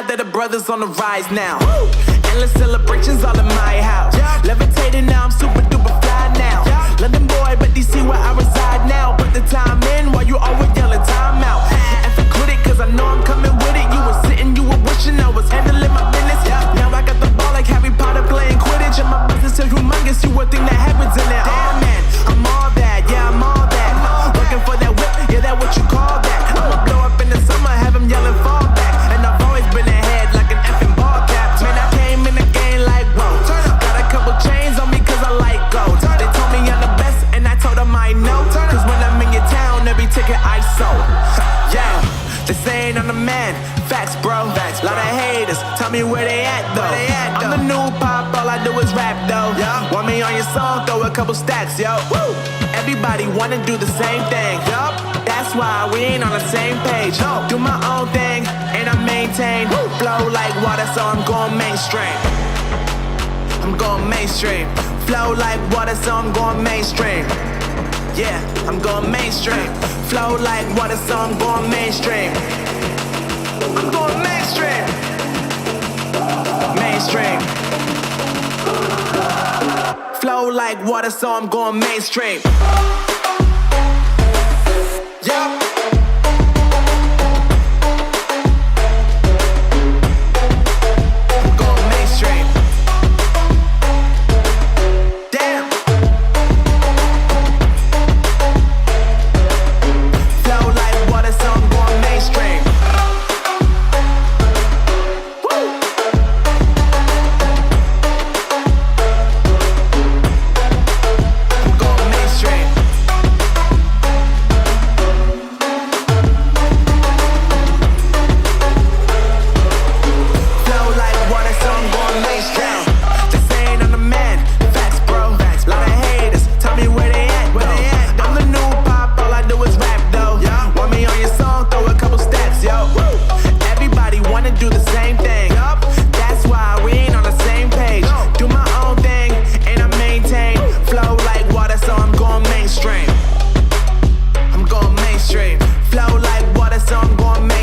proud that the brothers on the rise now. Endless celebrations all in my house. Levitating now, I'm super duper fly now. London boy, but DC where I reside now. Put the time in while you always yelling time out. And for quit it, cause I know I'm coming with it. You were sitting, you were wishing I was handling my business. Now I got the ball like Harry Potter playing Quidditch. And my business is humongous, you would think that happens in there. Oh man, I'm all that, yeah, I'm all that. Looking for that whip, yeah, that what you call that. I'ma blow up in the summer, have them yelling fall back. And I've always been ahead like an effing ball cap. Man, I came in the game like, whoa. Got a couple chains on me cause I like gold. They told me I'm the best and I told them I know. Cause when I'm in your town, every ticket I sold. Yeah, they saying I'm the man. Facts, bro. Facts, lot of haters. Tell me where they at though. I'm the new pop, all I do is rap though. Want me on your song, throw a couple stacks, yo. Woo! Everybody wanna do the same thing. Yup. That's why we ain't on the same page. No. Do my own thing and I maintain. Woo. Flow like water, so I'm going mainstream. I'm going mainstream. Flow like water, so I'm going mainstream. Yeah, I'm going mainstream. Flow like water, so I'm going mainstream. I'm going mainstream. Mainstream. Flow like water, so I'm going mainstream. Yeah.